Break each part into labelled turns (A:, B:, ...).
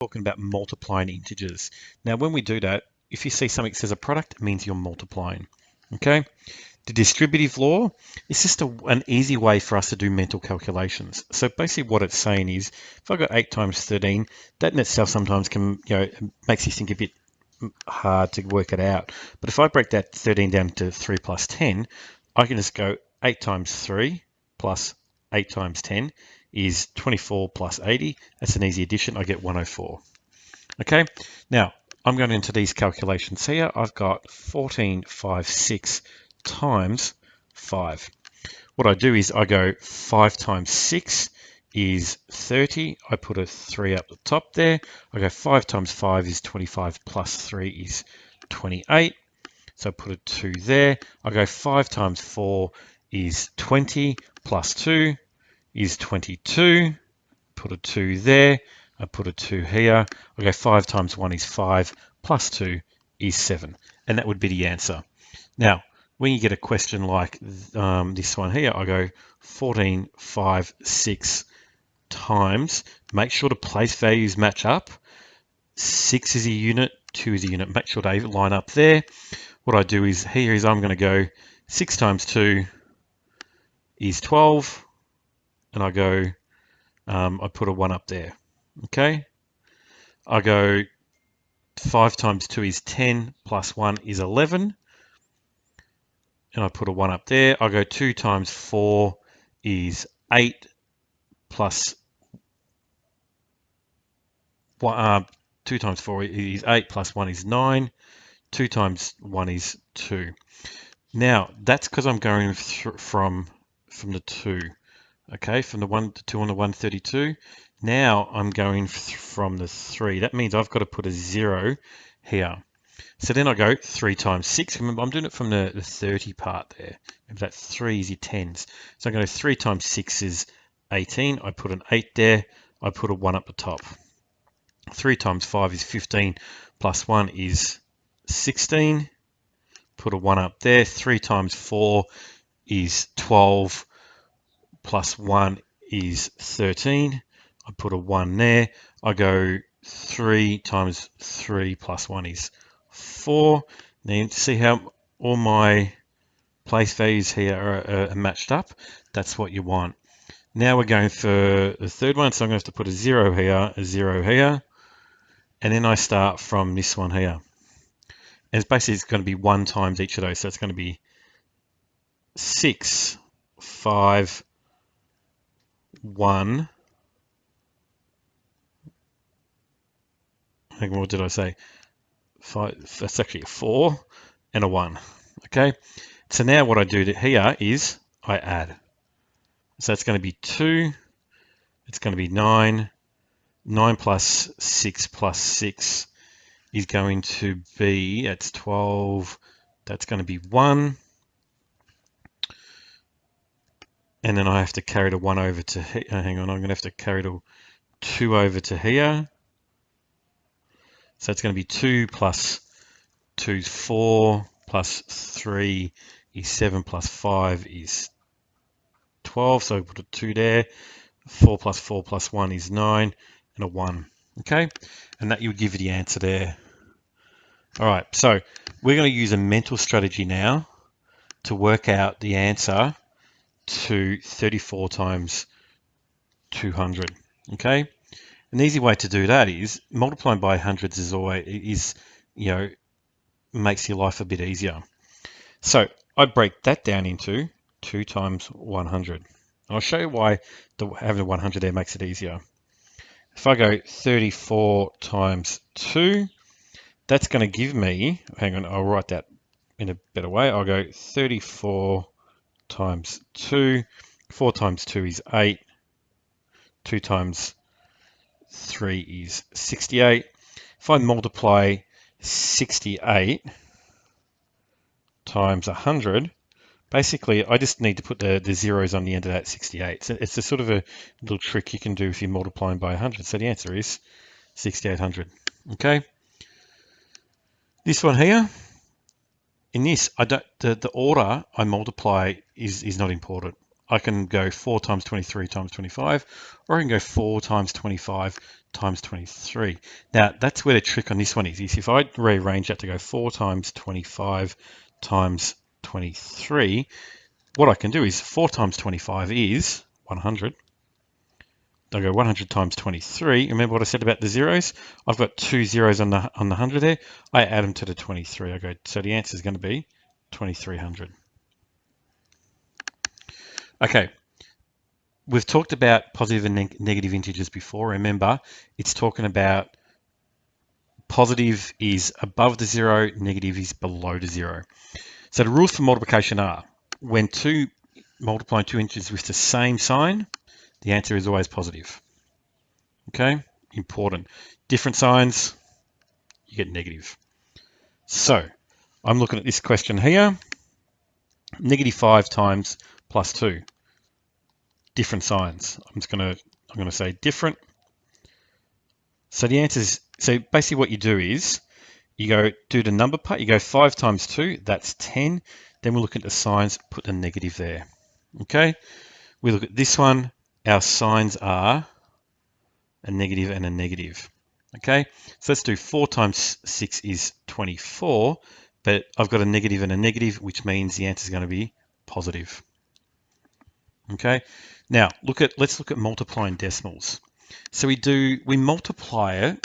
A: talking about multiplying integers. Now, when we do that, if you see something that says a product, it means you're multiplying. Okay? The distributive law is just an easy way for us to do mental calculations. So basically what it's saying is, if I got 8 times 13, that in itself sometimes can, makes you think a bit hard to work it out. But if I break that 13 down to 3 plus 10, I can just go 8 times 3 plus 8 times 10 is 24 plus 80. That's an easy addition. I get 104. Okay, now I'm going into these calculations here. I've got 1456 times 5. What I do is I go 5 times 6 is 30. I put a 3 up the top there. I go 5 times 5 is 25 plus 3 is 28. So I put a 2 there. I go 5 times 4 is 20 plus 2 is 22. Put a 2 there. I put a 2 here. I go 5 times 1 is 5 plus 2 is 7. And that would be the answer. Now, when you get a question like this one here, I go 14, 5, 6 times. Make sure the place values match up. 6 is a unit, 2 is a unit. Make sure they line up there. What I do is here is I'm going to go 6 times 2 is 12. And I go, I put a 1 up there. Okay. I go 5 times 2 is 10 plus 1 is 11. And I put a 1 up there. I go 2 times 4 is 8 plus 1, 2 times 4 is 8 plus 1 is 9. 2 times 1 is 2. Now, that's because I'm going from the 2. Okay, from the 1 to 2 on the 132. Now I'm going from the 3. That means I've got to put a 0 here. So then I go 3 times 6. Remember, I'm doing it from the 30 part there. If that 3 is your 10s. So I'm going to 3 times 6 is 18. I put an 8 there. I put a 1 up the top. 3 times 5 is 15 plus 1 is 16. Put a 1 up there. 3 times 4 is 12 plus 1 is 13. I put a 1 there. I go 3 times 3 plus 1 is 4. Now, see how all my place values here are matched up? That's what you want. Now we're going for the third one, so I'm going to have to put a 0 here, a 0 here, and then I start from this one here. And it's basically going to be 1 times each of those, so it's going to be 6, 5, 1. Hang on, what did I say? 5, that's actually a 4 and a 1. Okay, so now what I do here is I add. So it's going to be 2, it's going to be 9, 9 plus 6 plus 6 is going to be, that's 12, that's going to be 1. And then I have to carry the 1 over to, hang on, I'm going to have to carry the 2 over to here. So it's going to be 2 plus 2 is 4, plus 3 is 7, plus 5 is 12. So I put a 2 there. 4 plus 4 plus 1 is 9, and a 1. Okay, and that would give you the answer there. All right, so we're going to use a mental strategy now to work out the answer to 34 times 200. Okay, an easy way to do that is multiplying by hundreds is always makes your life a bit easier. So I break that down into 2 times 100. I'll show you why having a 100 there makes it easier. If I go 34 times 2, that's going to give me, hang on, I'll write that in a better way. I'll go 34 times 2. 4 times 2 is 8. 2 times 3 is 68. If I multiply 68 times 100, basically I just need to put the zeros on the end of that 68. So it's a sort of a little trick you can do if you're multiplying by 100. So the answer is 6800. Okay. This one here, in this, I don't the order I multiply is not important. I can go 4 times 23 times 25, or I can go 4 times 25 times 23. Now, that's where the trick on this one is if I rearrange that to go 4 times 25 times 23, what I can do is 4 times 25 is 100. I go 100 times 23. Remember what I said about the zeros? I've got 2 zeros on the 100 there. I add them to the 23. I go, so the answer is going to be 2300. Okay, we've talked about positive and negative integers before. Remember, it's talking about positive is above the zero, negative is below the zero. So the rules for multiplication are when multiplying two integers with the same sign, the answer is always positive. Okay, important. Different signs, you get negative. So I'm looking at this question here. Negative 5 times plus 2. Different signs. I'm going to say different. So the answer is, so basically what you do is you go do the number part. You go 5 times 2, that's 10. Then we look at the signs, put the negative there. Okay. We look at this one. Our signs are a negative and a negative. Okay. So let's do 4 times 6 is 24. But I've got a negative and a negative, which means the answer is going to be positive. Okay, now let's look at multiplying decimals. So we multiply it,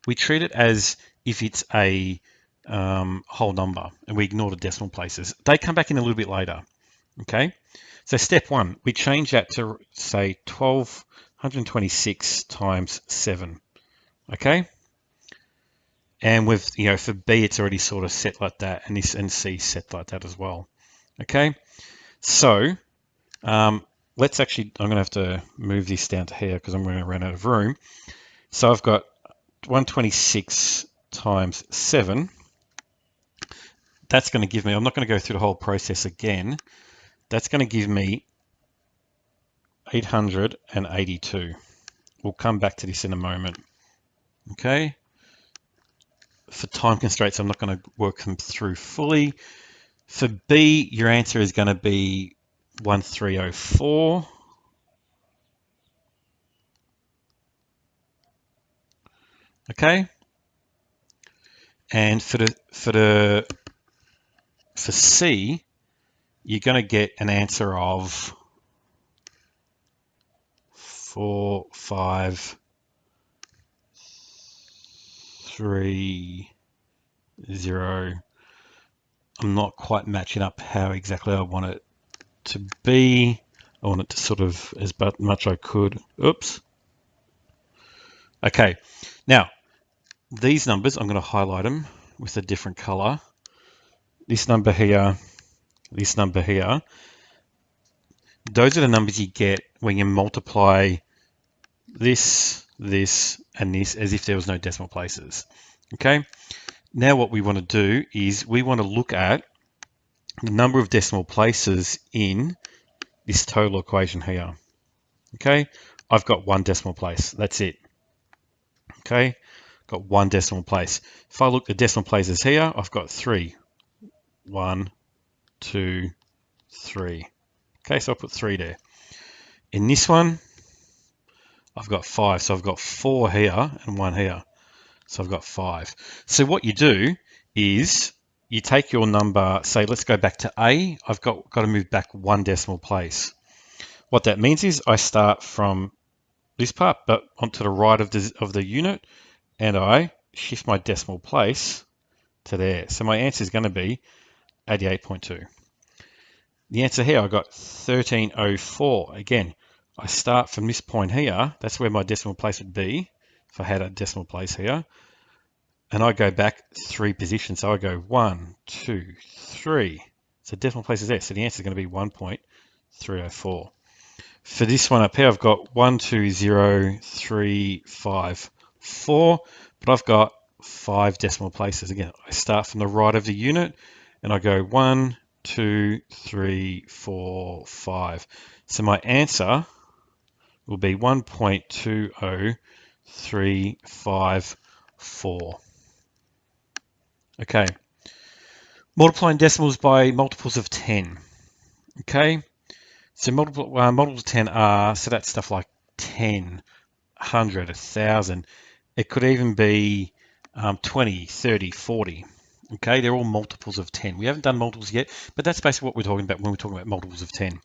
A: we treat it as if it's a whole number, and we ignore the decimal places. They come back in a little bit later. Okay, so step one, we change that to say 1226 times 7. Okay. And with, for B, it's already sort of set like that, and C set like that as well. Okay, so let's actually, I'm going to have to move this down to here because I'm going to run out of room. So I've got 126 times 7. That's going to give me, I'm not going to go through the whole process again. That's going to give me 882. We'll come back to this in a moment. Okay. For time constraints, I'm not going to work them through fully. For B, your answer is going to be 1304. Okay. And for C, you're going to get an answer of 4530. I'm not quite matching up how exactly I want it to be. I want it to sort of as much I could. Oops. Okay. Now, these numbers, I'm going to highlight them with a different color. This number here, this number here. Those are the numbers you get when you multiply this, this, and this as if there was no decimal places. Okay. Now what we want to do is we want to look at the number of decimal places in this total equation here. Okay. I've got one decimal place. That's it. Okay. Got one decimal place. If I look at the decimal places here, I've got 3. 1, 2, 3. Okay, so I'll put 3 there. In this one, I've got 5. So I've got 4 here and 1 here. So I've got 5. So what you do is you take your number, say, let's go back to A. I've got to move back one decimal place. What that means is I start from this part, but onto the right of the unit, and I shift my decimal place to there. So my answer is going to be 88.2. The answer here, I got 1304. Again, I start from this point here. That's where my decimal place would be if I had a decimal place here. And I go back 3 positions. So I go 1, 2, 3. So decimal place is there. So the answer is going to be 1.304. For this one up here, I've got 1, 2, 0, 3, 5, 4. But I've got 5 decimal places. Again, I start from the right of the unit and I go 1, 2, 3, 4, 5. So my answer will be 1.20354. Okay. Multiplying decimals by multiples of 10. Okay. So multiples of 10 are, so that's stuff like 10, 100, 1,000. It could even be 20, 30, 40. Okay, they're all multiples of 10. We haven't done multiples yet, but that's basically what we're talking about when we're talking about multiples of 10.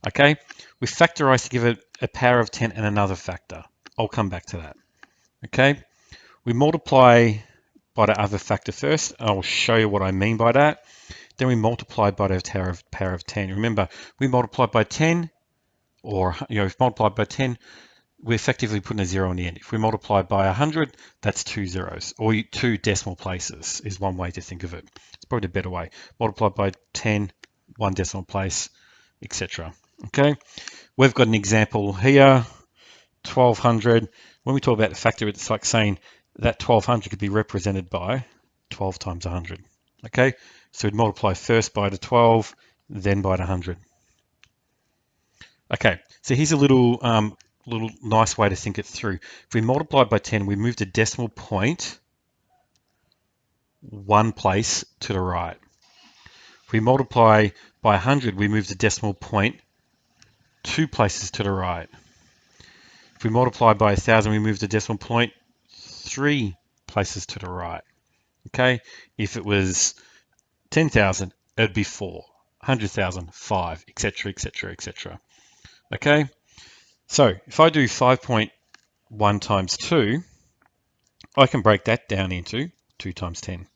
A: Okay, we factorize to give it a power of 10 and another factor. I'll come back to that. Okay, we multiply by the other factor first. I'll show you what I mean by that. Then we multiply by the power of 10. Remember, we multiply by 10, or if multiplied by 10, we're effectively putting a 0 on the end. If we multiply by 100, that's 2 zeros, or 2 decimal places is one way to think of it. It's probably a better way. Multiply by 10, 1 decimal place, etc. Okay, we've got an example here, 1200. When we talk about the factor, it's like saying that 1200 could be represented by 12 times 100. Okay, so we'd multiply first by the 12, then by the 100. Okay, so here's a little nice way to think it through. If we multiply by 10, we move the decimal point one place to the right. If we multiply by 100, we move the decimal point 2 places to the right. If we multiply by 1,000, we move the decimal point 3 places to the right. Okay, if it was 10,000, it'd be 4, 100,000, 5, etc., etc., etc. Okay, so if I do 5.1 times 2, I can break that down into 2 times 10.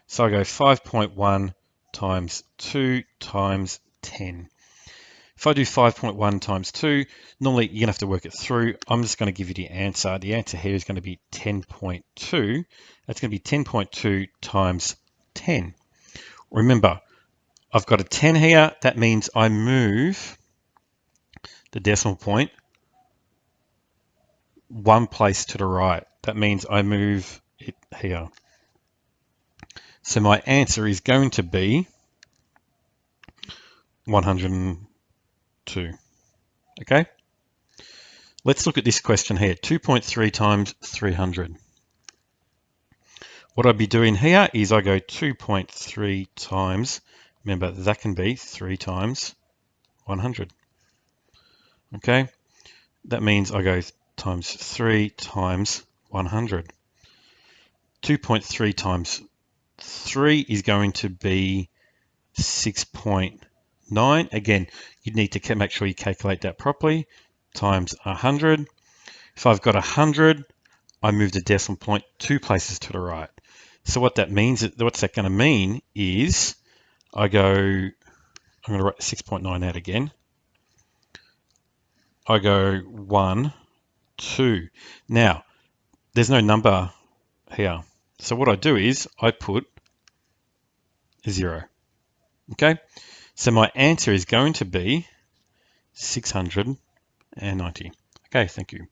A: So I go 5.1 times 2 times 10. If I do 5.1 times 2, normally you're going to have to work it through. I'm just going to give you the answer. The answer here is going to be 10.2. That's going to be 10.2 times 10. Remember, I've got a 10 here. That means I move the decimal point one place to the right. That means I move it here. So my answer is going to be 102. Okay? Let's look at this question here. 2.3 times 300. What I'd be doing here is I go 2.3 times, remember that can be 3 times 100. Okay? That means I go times 3 times 100. 2.3 times 3 is going to be 6.9. Again, you need to make sure you calculate that properly, times 100. If I've got 100, I move the decimal point 2 places to the right. So what that means, what's that going to mean is I'm going to write 6.9 out again. I go 1, 2. Now, there's no number here. So what I do is I put 0. Okay, so my answer is going to be 690. Okay, thank you.